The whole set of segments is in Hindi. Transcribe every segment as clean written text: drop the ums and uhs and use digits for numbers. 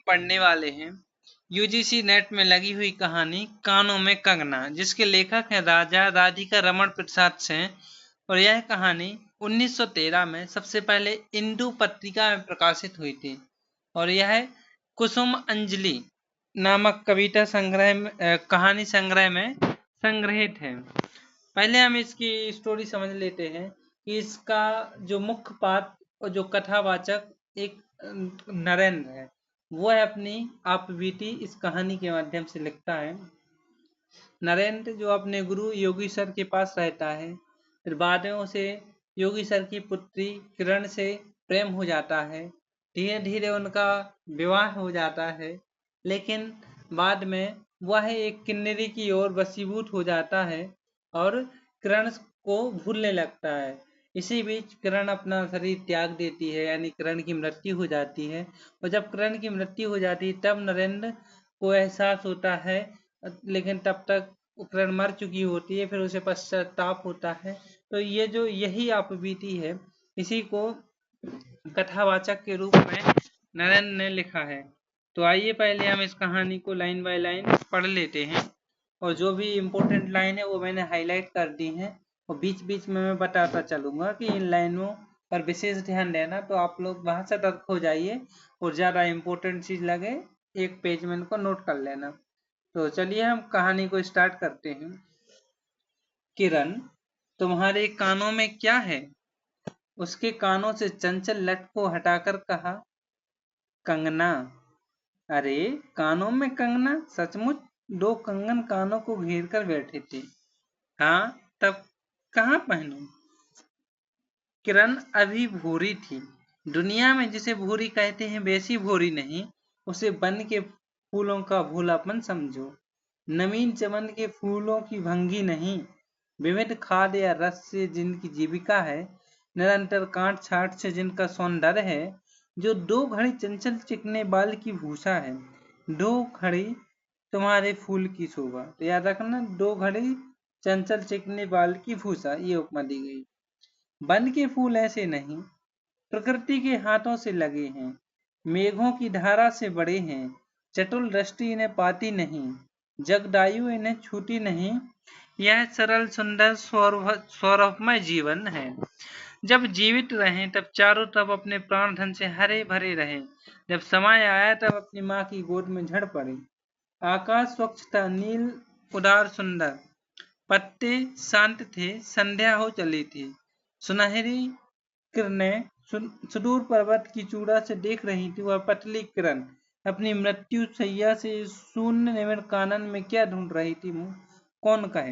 पढ़ने वाले हैं यूजीसी नेट में लगी हुई कहानी कानों में कंगना, जिसके लेखक हैं राजा राधिका रमण प्रसाद सेन। और यह कहानी 1913 में सबसे पहले इंदु पत्रिका में प्रकाशित हुई थी और यह कुसुम अंजलि नामक कविता संग्रह में कहानी संग्रह में संग्रहित है। पहले हम इसकी स्टोरी समझ लेते हैं कि इसका जो मुख्य पात्र और जो कथावाचक एक नरेंद्र है, वो है अपनी आप बीती इस कहानी के माध्यम से लिखता है। नरेंद्र जो अपने गुरु योगी सर के पास रहता है, फिर बाद में उसे योगी सर की पुत्री किरण से प्रेम हो जाता है। धीरे धीरे उनका विवाह हो जाता है, लेकिन बाद में वह एक किन्नरी की ओर वशीभूत हो जाता है और किरण को भूलने लगता है। इसी बीच किरण अपना शरीर त्याग देती है, यानी किरण की मृत्यु हो जाती है। और जब किरण की मृत्यु हो जाती है तब नरेंद्र को एहसास होता है, लेकिन तब तक किरण मर चुकी होती है, फिर उसे पश्चाताप होता है। तो ये जो यही आप बीती है, इसी को कथावाचक के रूप में नरेंद्र ने लिखा है। तो आइए पहले हम इस कहानी को लाइन बाय लाइन पढ़ लेते हैं और जो भी इम्पोर्टेंट लाइन है वो मैंने हाईलाइट कर दी है और बीच बीच में मैं बताता चलूंगा कि इन लाइनों पर विशेष ध्यान देना, तो आप लोग वहां से तक हो जाइए और ज़्यादा इम्पोर्टेंट चीज़ लगे एक पेज में इनको नोट कर लेना। तो चलिए हम कहानी को स्टार्ट करते हैं। किरण, तुम्हारे कानों में क्या है? उसके कानों से चंचल लट को हटाकर कहा, कंगना। अरे कानों में कंगना? सचमुच? दो कंगन कानों को घेर कर बैठे थे। हाँ, तब कहाँ पहनूं? किरण अभी भूरी थी। दुनिया में जिसे भूरी कहते हैं वैसी भूरी नहीं, उसे बन के फूलों का भूलापन समझो। नवीन चमन के फूलों की भंगी नहीं, विविध खाद या रस से जिनकी जीविका है, निरंतर काट छाट से जिनका सौंदर्य है, जो दो घड़ी चंचल चिकने बाल की भूषा है, दो घड़ी तुम्हारे फूल की शोभा। तो याद रखना, दो घड़ी चंचल चिकने बाल की भूषा, ये उपमा दी गई। वन के फूल ऐसे नहीं, प्रकृति के हाथों से लगे हैं, मेघों की धारा से बड़े हैं, चटुल दृष्टि इन्हें पाती नहीं, जगदायु इन्हें छूती नहीं। यह सरल सुंदर सौरभमय जीवन है। जब जीवित रहें तब चारों तरफ अपने प्राण धन से हरे भरे रहें, जब समय आया तब अपनी माँ की गोद में झड़ पड़े। आकाश स्वच्छ था, नील उदार सुंदर, पत्ते शांत थे, संध्या हो चली थी। सुनहरी किरणें सुदूर पर्वत की चूड़ा से देख रही थी। वह पतली किरण अपनी मृत्यु शैया से शून्य निमिर कानन में क्या ढूंढ रही थी, कौन कहे।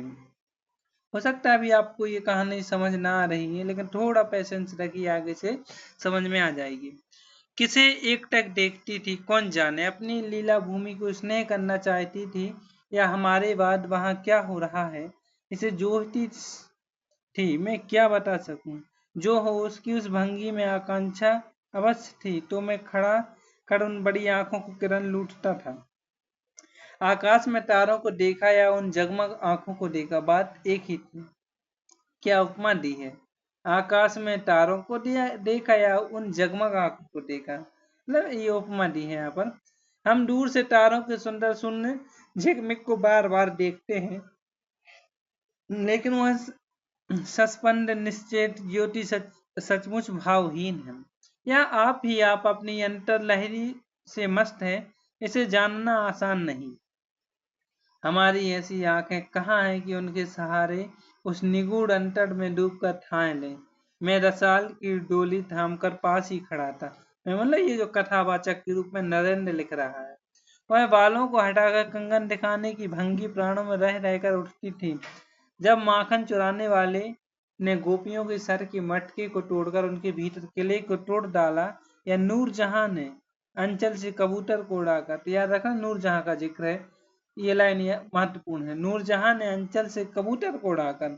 हो सकता है अभी आपको ये कहानी समझ ना आ रही है, लेकिन थोड़ा पेशेंस रखिए, आगे से समझ में आ जाएगी। किसे एकटक देखती थी कौन जाने, अपनी लीला भूमि को स्नेह करना चाहती थी या हमारे बाद वहां क्या हो रहा है इसे जोहती थी। मैं क्या बता सकूं, जो हो उसकी उस भंगी में आकांक्षा अवश्य थी। तो मैं खड़ा कर उन बड़ी आंखों को किरण लूटता था। आकाश में तारों को देखा या उन जगमग आंखों को देखा, बात एक ही थी। क्या उपमा दी है, आकाश में तारों को देखा या उन जगमग आंखों को देखा, मतलब ये उपमा दी है यहाँ पर। हम दूर से तारों के सुंदर शून्य झिकमिक को बार बार देखते हैं, लेकिन वह सस्पेंड निश्चेत ज्योति सचमुच भावहीन है। या आप अपनी अंतर लहरी से मस्त है, इसे जानना आसान नहीं। हमारी ऐसी आंखें कहाँ हैं कि उनके सहारे उस निगूढ़ अंतर में डूबकर ठान लें। मैं रसाल की डोली थामकर पास ही खड़ा था। मैं मतलब ये जो कथावाचक के रूप में नरेंद्र लिख रहा है, वह बालों को हटाकर कंगन दिखाने की भंगी प्राणों में रह रहकर उठती थी। जब माखन चुराने वाले ने गोपियों के सर की मटके को तोड़कर उनके भीतर किले को तोड़ डाला, या नूरजहां ने अंचल से कबूतर को उड़ाकर, तो याद रखना नूरजहां का जिक्र है, ये लाइन महत्वपूर्ण है। नूरजहां ने अंचल से कबूतर को उड़ाकर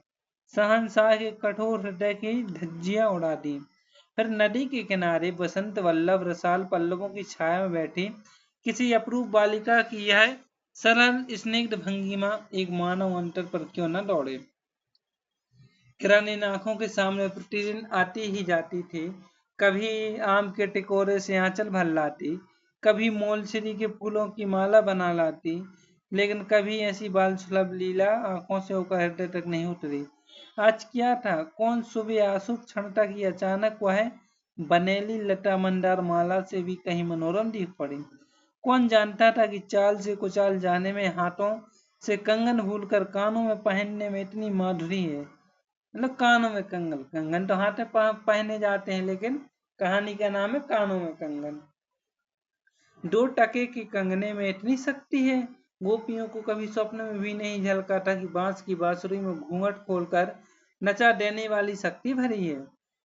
शहंशाह के कठोर हृदय की धज्जियां उड़ा दी। फिर नदी के किनारे बसंत वल्लभ रसाल पल्लवों की छाया में बैठी किसी अपरूप बालिका की यह सरल स्निग्ध भंगिमा एक मानव अंतर पर क्यों न दौड़े। किरण इन आंखों के सामने प्रतिदिन आती ही जाती थी। कभी आम के टिकोरे से आंचल भर लाती, कभी मोलछिरी के फूलों की माला बना लाती, लेकिन कभी ऐसी बाल सुलभ लीला आंखों से होकर हृदय तक नहीं उतरी। आज क्या था? कौन शुभ या अशुभ क्षण था कि अचानक वह बनेली लता मंदार माला से भी कहीं मनोरम दिख पड़ी। कौन जानता था कि चाल से कुचाल जाने में, हाथों से कंगन भूलकर कानों में पहनने में इतनी माधुरी है। मतलब कानों में कंगन, कंगन तो हाथ में पहने जाते हैं, लेकिन कहानी का नाम है कानों में कंगन। 2 टके के कंगने में इतनी शक्ति है। गोपियों को कभी स्वप्न में भी नहीं झलका था कि बांस की बांसुरी में घूंघट खोलकर नचा देने वाली शक्ति भरी है।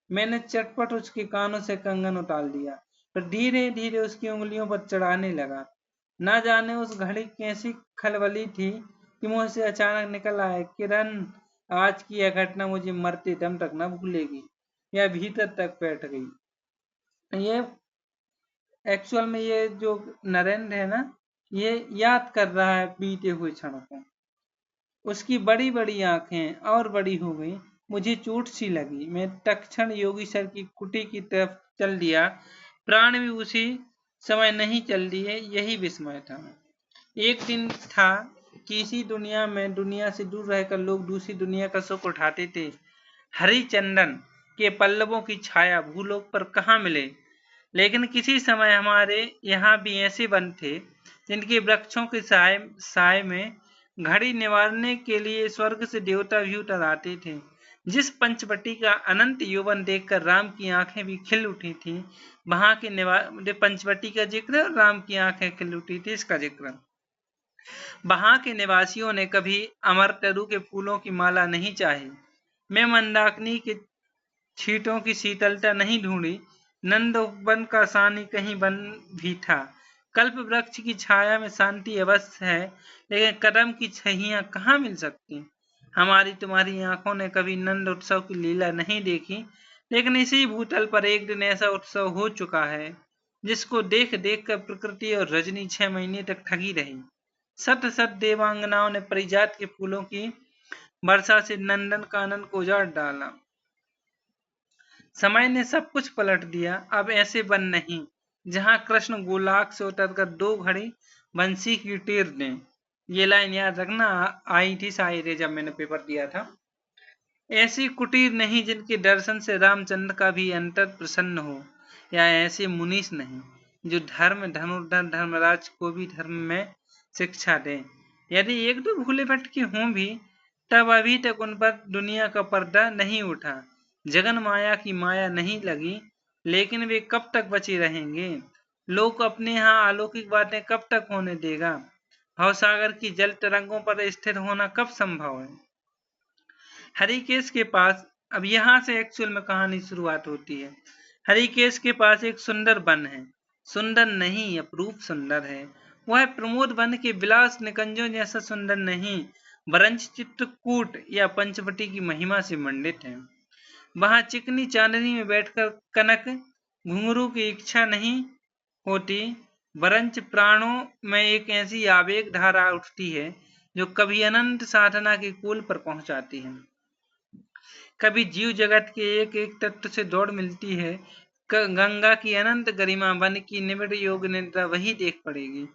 मैंने चटपट उसके कानों से कंगन उतार लिया, फिर धीरे धीरे उसकी उंगलियों पर चढ़ाने लगा। ना जाने उस घड़ी कैसी खलबली थी कि मुंह से अचानक निकल आया, किरण, आज की यह घटना मुझे मरते दम तक न भूलेगी। यह भीतर तक बैठ गई। ये एक्चुअल में ये जो नरेंद्र है ना, ये याद कर रहा है बीते हुए क्षणों को। उसकी बड़ी बड़ी आंखें और बड़ी हो गई। मुझे चोट सी लगी। मैं तत्क्षण योगी सर की कुटी की तरफ चल दिया। प्राण भी उसी समय नहीं चल दिए। यही विस्मय था। एक दिन था कि इसी दुनिया में, दुनिया से दूर रहकर लोग दूसरी दुनिया का सुख उठाते थे। हरिचंदन के पल्लवों की छाया भूलोक पर कहाँ मिले, लेकिन किसी समय हमारे यहाँ भी ऐसे वन थे जिनके वृक्षों के साय में घड़ी निवारने के लिए स्वर्ग से देवता भी उतर आते थे। जिस पंचवटी का अनंत यौवन देखकर राम की आंखें भी खिल उठी थी, वहां के पंचवटी का जिक्र, राम की आंखें खिल उठी थी इसका जिक्र। वहां के निवासियों ने कभी अमरतरु के फूलों की माला नहीं चाही। मैं मंदाकिनी के छींटों की शीतलता नहीं ढूंढी। नंदवन का सानी कहीं बन भी था। कल्प वृक्ष की छाया में शांति अवश्य है, लेकिन कदम की छहियां कहाँ मिल सकती। हमारी तुम्हारी आंखों ने कभी नंद उत्सव की लीला नहीं देखी, लेकिन इसी भूतल पर एक दिन ऐसा उत्सव हो चुका है जिसको देख देख कर प्रकृति और रजनी 6 महीने तक ठगी रही। सत सत देवांगनाओं ने परिजात के फूलों की वर्षा से नंदन कानन को उजाड़ डाला। समय ने सब कुछ पलट दिया। अब ऐसे वन नहीं जहां कृष्ण गोलाक से उतरकर 2 घड़ी बंसी की टेर दें। ये लाइन याद रखना, आई थी शायद जब मैंने पेपर दिया था। ऐसी कुटीर नहीं जिनके दर्शन से रामचंद्र का भी अंतर प्रसन्न हो, या ऐसे मुनीष नहीं जो धनुर्धर धर्मराज को भी धर्म में शिक्षा दें। यदि 1-2 भूले भटके हों भी, तब अभी तक उन पर दुनिया का पर्दा नहीं उठा, जगन माया की माया नहीं लगी। लेकिन वे कब तक बचे रहेंगे? लोग अपने यहाँ अलौकिक बातें कब तक होने देगा? भवसागर की जल तरंगों पर स्थिर होना कब संभव है? हरिकेश के पास, अब यहाँ से एक्चुअल में कहानी शुरुआत होती है। हरिकेश के पास एक सुंदर वन है। सुंदर नहीं, अपरूप सुंदर है। वह प्रमोद वन के विलास निकंजों जैसा सुंदर नहीं, वरंच चित्रकूट या पंचवटी की महिमा से मंडित है। वहां चिकनी चांदनी में बैठकर कनक घुंघरू की इच्छा नहीं होती, वरंच प्राणों में एक ऐसी आवेग धारा उठती है जो कभी अनंत साधना के कुल पर पहुंचाती है, कभी जीव जगत के एक एक तत्व से दौड़ मिलती है। गंगा की अनंत गरिमा, वन की निबिड़ योग निद्रा वही देख पड़ेगी।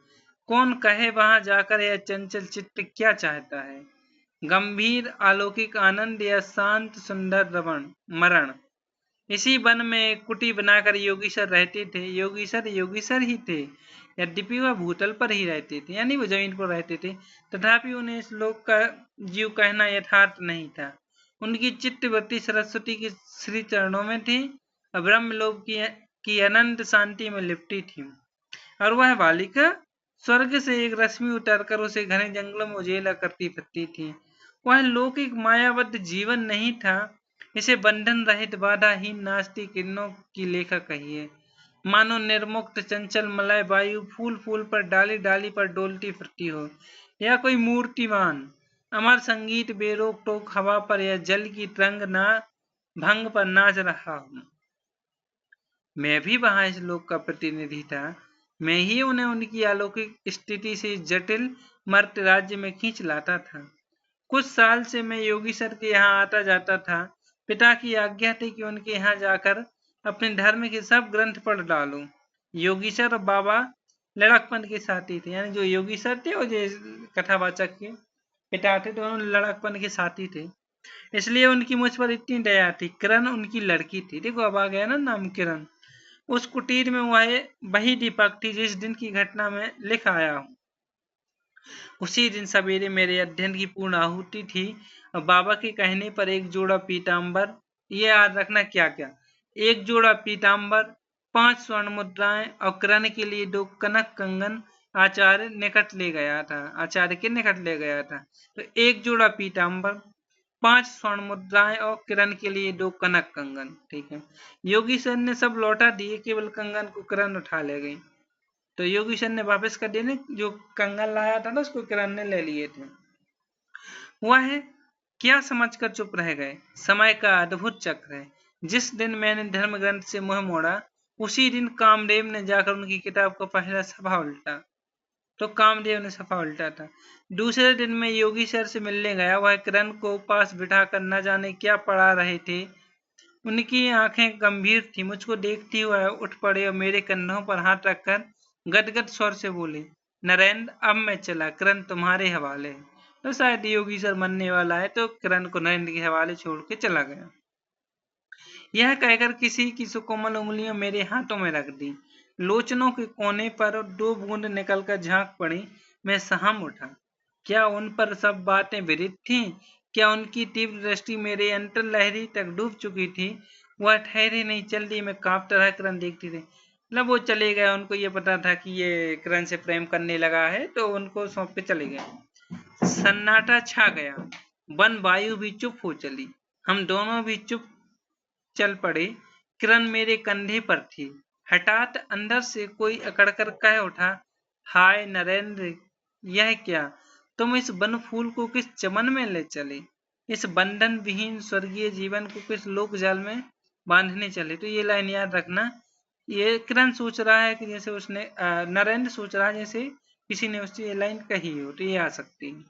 कौन कहे वहां जाकर यह चंचल चित्त क्या चाहता है? गंभीर अलौकिक आनंद या शांत सुंदर मरण? इसी वन में एक कुटी बनाकर योगीसर रहते थे। योगीसर ही थे, यद्यपि वह भूतल पर ही रहते थे, यानी वो जमीन पर रहते थे। तथापि उन्हें इस लोक का जीव कहना यथार्थ नहीं था। उनकी चित्तवृत्ति सरस्वती के श्री चरणों में थी, ब्रह्मलोक की अनंत शांति में लिपटी थी। और वह बालिका स्वर्ग से एक रश्मि उतरकर उसे घने जंगलों में उजेला करती फिरती थी। वह लौकिक मायाबद्ध जीवन नहीं था, इसे बंधन रहित बाधाहीन नाचती किरणों की लेखा कहिए। मानो निर्मुक्त चंचल मलय वायु फूल फूल पर, डाली डाली पर डोलती फिरती हो, या कोई मूर्तिमान अमर संगीत बेरोक टोक हवा पर या जल की तरंग ना भंग पर नाच रहा हूं। मैं भी वहां इस लोक का प्रतिनिधि था। मैं ही उन्हें उनकी अलौकिक स्थिति से जटिल मर्त्य राज्य में खींच लाता था। कुछ साल से मैं योगी सर के यहाँ आता जाता था। पिता की आज्ञा थी कि उनके यहाँ जाकर अपने धर्म के सब ग्रंथ पढ़ डालूं। योगी सर और बाबा लड़कपन के साथी थे, यानी जो योगी सर थे और जो कथावाचक के पिता थे दोनों लड़कपन के साथी थे, इसलिए उनकी मुझ पर इतनी दया थी। किरण उनकी लड़की थी, देखो अब आ गया ना नाम किरण। उस कुटीर में वही दीपक थी जिस दिन की घटना में लिख आया हूँ। उसी दिन सवेरे मेरे अध्ययन की पूर्ण आहुति थी और बाबा के कहने पर एक जोड़ा पीताम्बर, ये याद रखना क्या क्या, एक जोड़ा पीताम्बर, 5 स्वर्ण मुद्राएं और किरण के लिए 2 कनक कंगन आचार्य निकट ले गया था, आचार्य के निकट ले गया था। तो एक जोड़ा पीताम्बर, 5 स्वर्ण मुद्राएं और किरण के लिए 2 कनक कंगन, ठीक है। योगी सर ने सब लौटा दिए, केवल कंगन को किरण उठा ले गई। तो योगी सर ने वापस कर दिए, जो कंगन लाया था ना उसको किरण ने ले लिए थे। वह क्या समझकर चुप रह गए। समय का अद्भुत चक्र है। जिस दिन मैंने धर्म ग्रंथ से मुंह मोड़ा, उसी दिन कामदेव ने जाकर उनकी किताब का पहला सफा उल्टा। तो कामदेव ने सफा उल्टा था। दूसरे दिन मैं योगी सर से मिलने गया। वह किरण को पास बिठाकर न जाने क्या पढ़ा रहे थे। उनकी आंखें गंभीर थी। मुझको देखती हुए उठ पड़े और मेरे कंधों पर हाथ रखकर गदगद स्वर से बोले, नरेंद्र अब मैं चला, किरण तुम्हारे हवाले। तो शायद योगी सर मनने वाला है, तो किरण को नरेंद्र के हवाले छोड़ के चला गया। यह कहकर किसी की सुकोमल उंगलियां मेरे हाथों में रख दी। लोचनों के कोने पर 2 बूंद निकलकर झांक पड़ी। मैं सहम उठा। क्या उन पर सब बातें विदित थीं? क्या उनकी तीव्र दृष्टि मेरे अंतर लहरी तक डूब चुकी थी? वह ठहरे नहीं, चल दी। मैं कांपता रहा, किरण देखती थी। मतलब वो चले गए, उनको ये पता था कि ये किरण से प्रेम करने लगा है, तो उनको सौंप के चले गए। सन्नाटा छा गया। वन वायु भी चुप हो चली। हम दोनों भी चुप चल पड़े। किरण मेरे कंधे पर थी। हठात अंदर से कोई अकड़कर कह उठा, हाय नरेंद्र, यह क्या? तुम इस वन फूल को किस चमन में ले चले? इस बंधन विहीन स्वर्गीय जीवन को किस लोक जाल में बांधने चले? तो ये लाइन याद रखना। ये किरण सोच रहा है कि जैसे उसने नरेंद्र सोच रहा है जैसे किसी ने उससे ये लाइन कही हो, तो ये आ सकती है।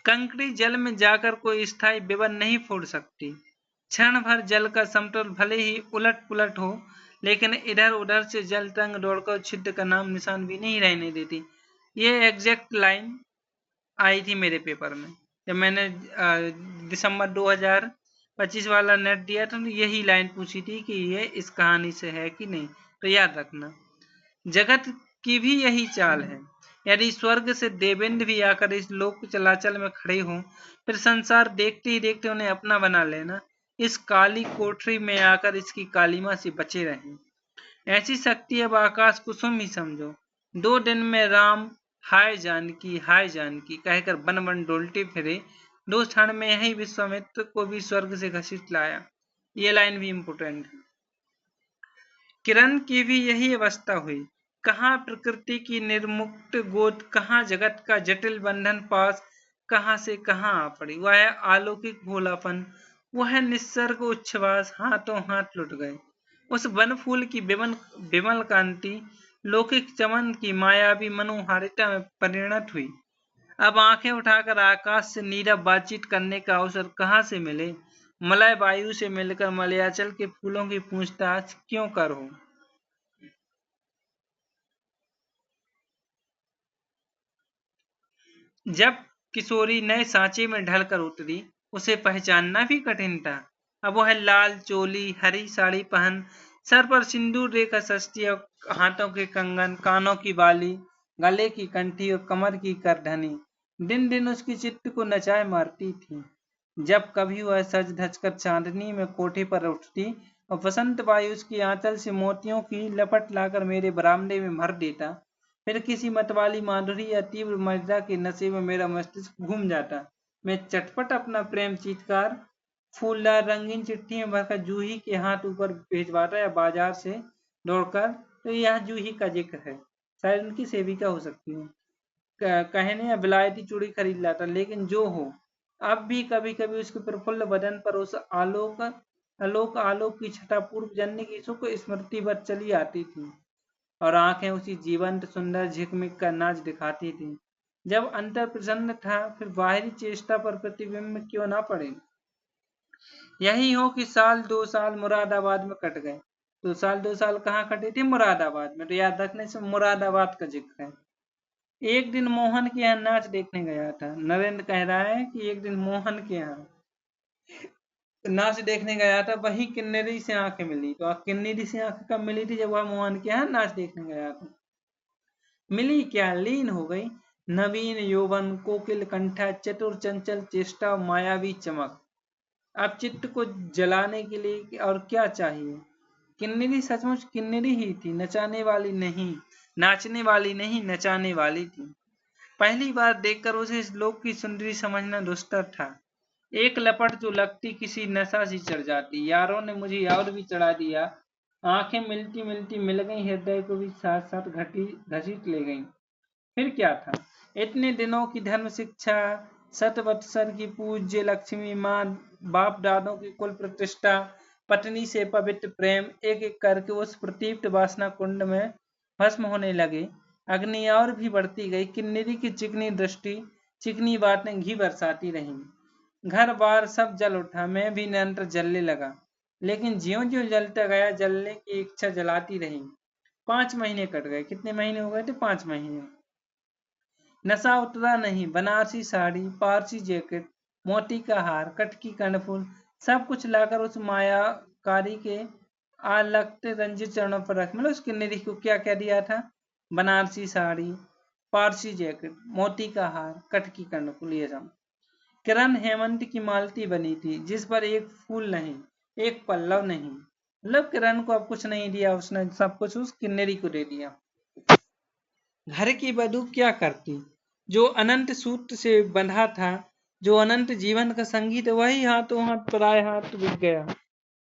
कंकड़ी जल में जाकर कोई स्थायी विबंध नहीं फोड़ सकती। क्षण भर जल का समतल भले ही उलट पुलट हो, लेकिन इधर उधर से जल तरंग दौड़कर छिद्र का नाम निशान भी नहीं रहने देती। ये एग्जैक्ट लाइन आई थी मेरे पेपर में, जब मैंने दिसंबर 2025 वाला नेट दिया था, तो यही लाइन पूछी थी कि ये इस कहानी से है कि नहीं। तो याद रखना, जगत की भी यही चाल है। यदि स्वर्ग से देवेंद्र भी आकर इस लोक चलाचल में खड़े हों, फिर संसार देखते ही देखते उन्हें अपना बना लेना। इस काली कोठरी में आकर इसकी कालीमा से बचे रहें। ऐसी शक्ति अब आकाश कुसुम ही समझो। 2 दिन में राम हाय जानकी कहकर बन बन डोलते फिरे। 2 क्षण में यही विश्वामित्र को भी स्वर्ग से घसीट लाया। ये लाइन भी इम्पोर्टेंट है। किरण की भी यही अवस्था हुई। कहाँ प्रकृति की निर्मुक्त गोद, कहाँ जगत का जटिल बंधन पास, कहाँ से कहाँ आ पड़ी। वह अलौकिक भोलापन, वह निस्सर्ग उच्छ्वास हाथों हाथ लुट गए। उस वन फूल की विमल कांति लौकिक चमन की मायावी मनोहारिता में परिणत हुई। अब आंखें उठाकर आकाश से नीरव बातचीत करने का अवसर कहाँ से मिले? मलय वायु से मिलकर मलयाचल के फूलों की पूछताछ क्यों करो? जब किशोरी नए सांचे में ढलकर उतरी, उसे पहचानना भी कठिन था। अब वह लाल चोली, हरी साड़ी पहन, सर पर सिंदूर रेखा सजती और हाथों के कंगन, कानों की बाली, गले की कंठी और कमर की करधनी दिन दिन उसकी चित्त को नचाए मारती थी। जब कभी वह सज धज कर चांदनी में कोठे पर उठती और बसंत वायु उसकी आंचल से मोतियों की लपट लाकर मेरे बरामदे में भर देता, फिर किसी मतवाली माधुरी या तीव्र मर्यादा के नशे में मेरा मस्तिष्क घूम जाता। मैं चटपट अपना प्रेम चीतकार फूलदार रंगीन चिट्ठी में भरकर जूही के हाथ ऊपर भिजवाता या बाजार से दौड़कर, तो यह जूही का जिक्र है, शायद उनकी सेविका हो सकती है, कहने या विलायती चूड़ी खरीद लाता। लेकिन जो हो, अब भी कभी कभी उसके प्रफुल्ल बदन पर उस आलोक की छटा पूर्व जन्म की सुख स्मृति बच चली आती थी और आंखें उसी जीवंत सुंदर झिकमिक का नाच दिखाती थी। जब अंतर प्रसन्न था, फिर बाहरी चेष्टा पर प्रतिबिंब क्यों ना पड़े। यही हो कि 1-2 साल मुरादाबाद में कट गए। तो 2 साल कहाँ कटे थे? मुरादाबाद में। तो याद रखने से मुरादाबाद का जिक्र है। एक दिन मोहन के यहाँ नाच देखने गया था। नरेंद्र कह रहा है कि एक दिन मोहन के यहाँ नाच देखने गया था, वही किन्नरी से आंखें मिली। तो किन्नरी से आंखें कब मिली थी? जब वह मोहन के यहाँ नाच देखने गया था। मिली क्या? लीन हो गई। नवीन यौवन, कोकिल कंठा, चतुर चंचल चेष्टा, मायावी चमक। अब चित्त को जलाने के लिए और क्या चाहिए? किन्नरी सचमुच किन्नरी ही थी, नचाने वाली नहीं, नाचने वाली नहीं, नचाने वाली थी। पहली बार देखकर उसे इस लोक की सुंदरी समझना दुस्तर था। एक लपट जो लगती किसी नशा सी चढ़ जाती। यारों ने मुझे और भी चढ़ा दिया। आंखें मिलती मिलती मिल गई, हृदय को भी साथ साथ घसीट ले गई। फिर क्या था? इतने दिनों की धर्म शिक्षा, 7 वत्सर की पूज्य लक्ष्मी माँ, बाप दादों की कुल प्रतिष्ठा, पत्नी से पवित्र प्रेम, एक एक करके उस प्रदीप्त वासना कुंड में भस्म होने लगे। अग्नि और भी बढ़ती गई। किन्नरी की चिकनी दृष्टि, चिकनी बातें घी बरसाती रहीं। घर बार सब जल उठा, मैं भी निरंतर जलने लगा। लेकिन ज्यों ज्यों जलता गया, जलने की इच्छा जलाती रही। 5 महीने कट गए। कितने महीने हो गए थे? 5 महीने। नशा उतरा नहीं। बनारसी साड़ी, पारसी जैकेट, मोती का हार, कटकी कर्णफूल, सब कुछ लाकर उस मायाकारी के लगते रंजित चरणों पर रख। मतलब उस किन्नरी को क्या क्या दिया था? बनारसी साड़ी, पारसी जैकेट, मोती का हार, कटकी कर्णफूल, ये सब। किरण हेमंत की मालती बनी थी, जिस पर एक फूल नहीं, एक पल्लव नहीं। मतलब किरण को अब कुछ नहीं दिया उसने, सब कुछ उस किन्नरी को दे दिया। घर की बधू क्या करती? जो अनंत सूत्र से बंधा था, जो अनंत जीवन का संगीत, वही हाथों हाथ पराए हाथ बिक गया।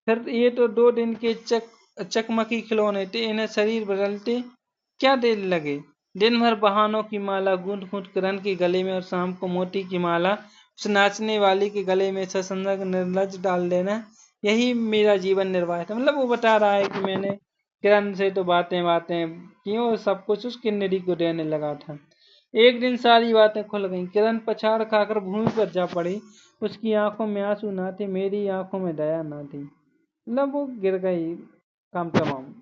फिर ये तो 2 दिन के चकमकी खिलौने थे, इन्हें शरीर बदलते क्या देर लगे। दिन भर बहानों की माला गूंथ गूंथ किरण के गले में, और शाम को मोती की माला उस नाचने वाली के गले में ससंग निर्लज डाल देना, यही मेरा जीवन निर्वाह था। मतलब वो बता रहा है कि मैंने किरण से तो बातें बातें की और सब कुछ उस किन्नरी को देने लगा था। एक दिन सारी बातें खुल गईं। किरण पछाड़ खाकर भूमि पर जा पड़ी। उसकी आंखों में आंसू ना थे, मेरी आंखों में दया ना थी। मतलब वो गिर गई। काम तमाम।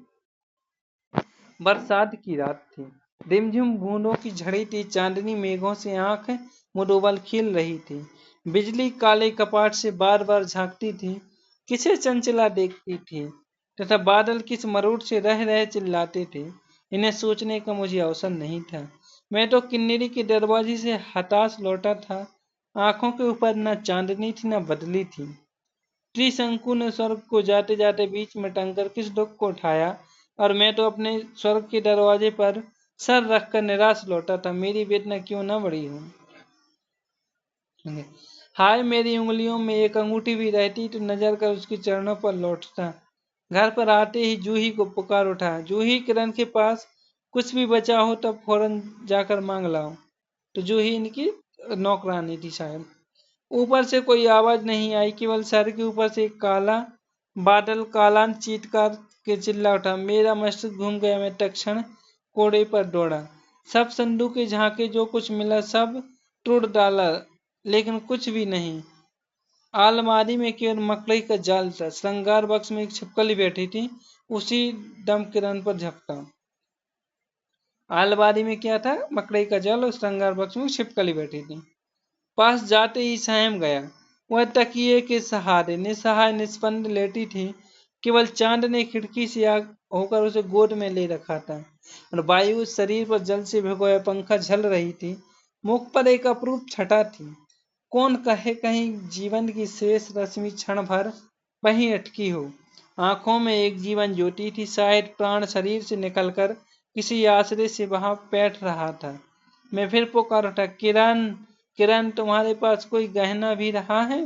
बरसात की रात थी। रिमझिम बूंदों की झड़ी थी। चांदनी मेघों से आंख मुडोबल खिल रही थी। बिजली काले कपाट से बार बार झांकती थी, किसे चंचला देखती थी, तथा बादल किस मरूड से रह रहे चिल्लाते थे। इन्हें सोचने का मुझे अवसर नहीं था। मैं तो किन्नरी के दरवाजे से हताश लौटा था। आंखों के ऊपर न चांदनी थी, न बदली थी। त्रिशंकु ने स्वर्ग को जाते जाते बीच में टंकर किस दुख को उठाया, और मैं तो अपने स्वर्ग के दरवाजे पर सर रखकर निराश लौटा था। मेरी वेदना क्यों न बढ़ी हो। हाय, मेरी उंगलियों में एक अंगूठी भी रहती तो नजर कर उसके चरणों पर लौटता। घर पर आते ही जूही को पुकार उठा, जूही, किरण के पास कुछ भी बचा हो तब फौरन जाकर मांग लाओ। तो जूही इनकी नौकरानी थी शायद। ऊपर से कोई आवाज नहीं आई, केवल सर के ऊपर से एक काला बादल कालांत चीत्कार के चिल्ला उठा। मेरा मस्तिष्क घूम गया। मैं तत्क्षण कोड़े पर दौड़ा। सब संदूकें झांके, जो कुछ मिला सब तोड़ डाला, लेकिन कुछ भी नहीं। अलमारी में केवल मकड़ी का जाल था। श्रृंगार बक्स में एक छिपकली बैठी थी। उसी दम किरण पर झपटा। अलमारी में क्या था? मकड़ी का जाल, और श्रृंगार बक्स में छिपकली बैठी थी। पास जाते ही सहम गया। वह तकिए के सहारे निसहाय निस्पंद लेटी थी। केवल चांद ने खिड़की से आग होकर उसे गोद में ले रखा था, और वायु शरीर पर जल से भिगोया पंखा झल रही थी। मुख पर एक अपूर्व छटा थी। कौन कहे कहीं जीवन की शेष रश्मि क्षण भर वहीं अटकी हो। आंखों में एक जीवन ज्योति थी, शायद प्राण शरीर से निकलकर किसी आश्रय से वहां बैठ रहा था। मैं फिर पुकार उठा, किरण, किरण, तुम्हारे पास कोई गहना भी रहा है?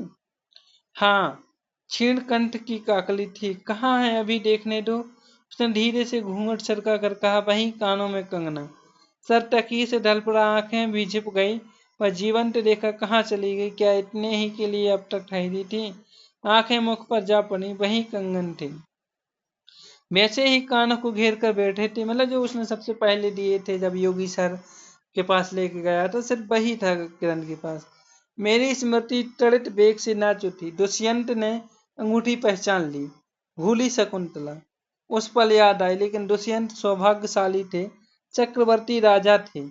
हाँ, क्षीण कंठ की काकली थी। कहाँ है? अभी देखने दो। उसने धीरे से घूंघट सरका कर कहा, वहीं कानों में कंगना। सर तकिए से ढल पड़ा, आंखें भी झिप गई। वह जीवंत रेखा कहाँ चली गई? क्या इतने ही के लिए अब तक ठहरी थी? आंखें मुख पर जा पड़ी, वहीं कंगन थी। वैसे ही कानों को घेर कर बैठे थे। मतलब जो उसने सबसे पहले दिए थे जब योगी सर के पास लेके गया था, सिर्फ वही था किरण के पास। मेरी स्मृति त्वरित वेग से नाच उठी। दुष्यंत ने अंगूठी पहचान ली। भूली शकुंतला। उस पल याद आई, लेकिन दुष्यंत सौभाग्यशाली थे, चक्रवर्ती राजा थे,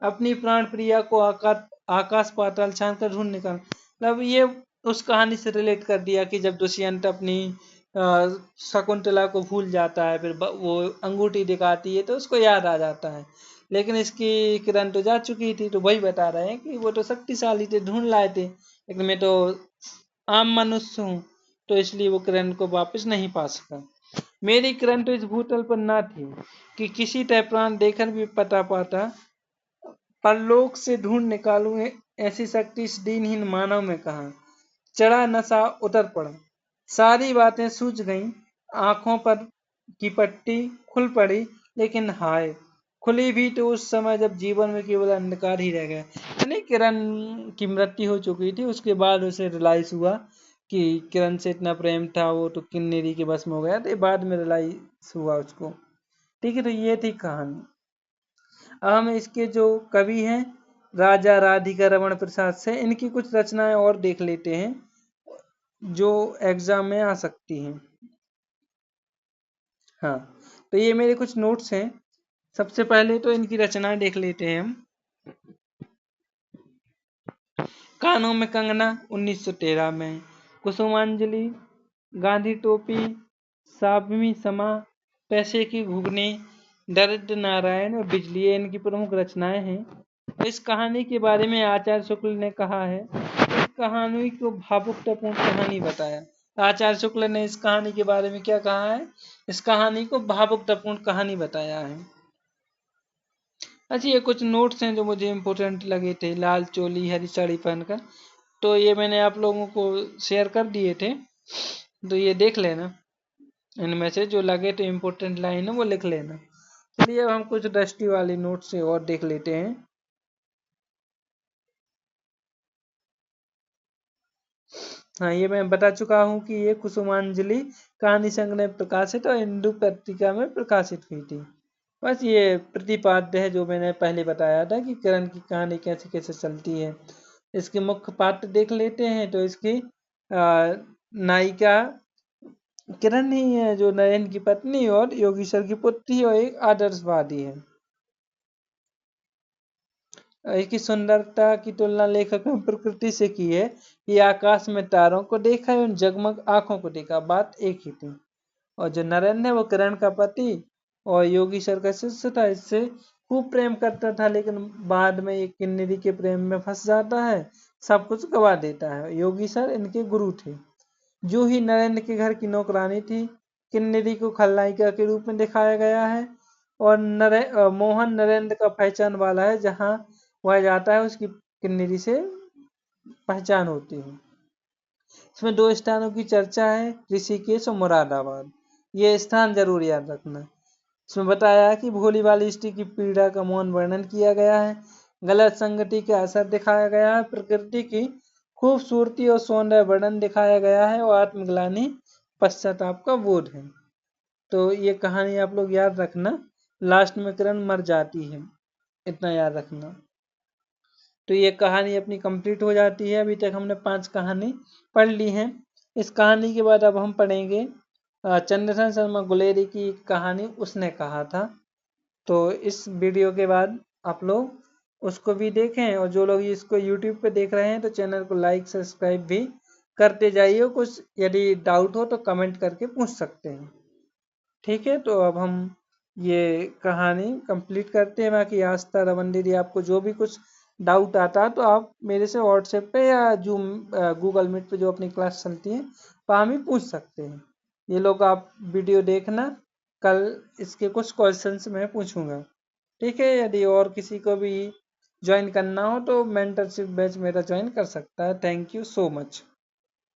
अपनी प्राण प्रिया को आकाश पाताल छान कर ढूंढ निकाल। मतलब ये उस कहानी से रिलेट कर दिया कि जब दुष्यंत अपनी शकुंतला को भूल जाता है, फिर वो अंगूठी दिखाती है तो उसको याद आ जाता है, लेकिन इसकी किरण तो जा चुकी थी। तो वही बता रहे हैं कि वो तो शक्तिशाली थे, ढूंढ लाए थे, लेकिन मैं तो आम मनुष्य हूँ, तो इसलिए वो किरण को वापस नहीं पा सका। मेरी किरण तो इस भूतल पर ना थी कि किसी तरह प्राण देकर भी पता पाता, परलोक से ढूंढ निकालूं ऐसी शक्ति इस दीनहीन मानव में कहा। चढ़ा नशा उतर पड़ा, सारी बातें सूझ गईं, आंखों पर की पट्टी खुल पड़ी, लेकिन हाय, खुली भी तो उस समय जब जीवन में केवल अंधकार ही रह गया। यानी किरण की मृत्यु हो चुकी थी, उसके बाद उसे रियलाइज हुआ कि किरण से इतना प्रेम था, वो तो किन्नेरी के बस में हो गया, तो बाद में रियलाइज हुआ उसको। ठीक है, तो ये थी कहानी। अब हम इसके जो कवि हैं राजा राधिका रमण प्रसाद से, इनकी कुछ रचनाएं और देख लेते हैं जो एग्जाम में आ सकती हैं। हाँ, तो ये मेरे कुछ नोट्स हैं। सबसे पहले तो इनकी रचनाएं देख लेते हैं हम। कानों में कंगना 1913 में, कुसुमांजलि, गांधी टोपी, साबमी समा, पैसे की घुगनी, दरिद्र नारायण और बिजली, ये इनकी प्रमुख रचनाएं हैं। इस कहानी के बारे में आचार्य शुक्ल ने कहा है, इस कहानी को भावुकतापूर्ण कहानी बताया। आचार्य शुक्ल ने इस कहानी के बारे में क्या कहा है? इस कहानी को भावुकतापूर्ण कहानी बताया है। अच्छा, ये कुछ नोट्स हैं जो मुझे इम्पोर्टेंट लगे थे। लाल चोली हरी साड़ी पहनकर, तो ये मैंने आप लोगों को शेयर कर दिए थे, तो ये देख लेना। इनमें से जो लगे तो इम्पोर्टेंट लाइन है वो लिख लेना। चलिए अब हम कुछ दृष्टि वाली नोट से और देख लेते हैं। हाँ, ये मैं बता चुका हूँ कि ये कुसुमांजलि कहानी संग्रह में प्रकाशित और हिंदू पत्रिका में प्रकाशित हुई थी। बस ये प्रतिपाद्य है जो मैंने पहले बताया था कि किरण की कहानी कैसे कैसे चलती है। इसके मुख्य पात्र देख लेते हैं, तो इसकी नायिका किरण ही है, जो नरेन की पत्नी और योगेश्वर की पुत्री और एक आदर्शवादी है। इसकी सुंदरता की तुलना लेखक ने प्रकृति से की है। ये आकाश में तारों को देखा है, उन जगमग आंखों को देखा, बात एक ही थी। और जो नरेन है वो किरण का पति और योगेश्वर का शिष्य था, इससे खूब प्रेम करता था, लेकिन बाद में ये किन्नरी के प्रेम में फंस जाता है, सब कुछ गवा देता है। योगेश्वर इनके गुरु थे। जो ही नरेंद्र के घर की नौकरानी थी, किन्नरी को खलनायिका के रूप में दिखाया गया है, और मोहन नरेंद्र का पहचान वाला है, जहां वह जाता है उसकी किन्नरी से पहचान होती है। इसमें दो स्थानों की चर्चा है, ऋषिकेश और मुरादाबाद। ये स्थान जरूर याद रखना। इसमें बताया है कि भोली वाली स्त्री की पीड़ा का मौन वर्णन किया गया है, गलत संगति का असर दिखाया गया है, प्रकृति की खूबसूरती और सौंदर्य वर्णन दिखाया गया है, और आत्मग्लानि पश्चाताप का बोध है। तो ये कहानी आप लोग याद रखना। लास्ट में किरण मर जाती है, इतना याद रखना। तो ये कहानी अपनी कंप्लीट हो जाती है। अभी तक हमने 5 कहानी पढ़ ली हैं। इस कहानी के बाद अब हम पढ़ेंगे चंद्रसेन शर्मा गुलेरी की कहानी उसने कहा था। तो इस वीडियो के बाद आप लोग उसको भी देखें, और जो लोग इसको यूट्यूब पे देख रहे हैं तो चैनल को लाइक सब्सक्राइब भी करते जाइए। कुछ यदि डाउट हो तो कमेंट करके पूछ सकते हैं। ठीक है, तो अब हम ये कहानी कंप्लीट करते हैं। बाकी आस्था रमन दीदी, आपको जो भी कुछ डाउट आता है तो आप मेरे से व्हाट्सएप पे या जूम गूगल मीट पे जो अपनी क्लास चलती है वहाँ भी पूछ सकते हैं। ये लोग आप वीडियो देखना, कल इसके कुछ क्वेश्चंस मैं पूछूंगा। ठीक है, यदि और किसी को भी ज्वाइन करना हो तो मेंटरशिप बैच मेरा ज्वाइन कर सकता है। Thank you so much.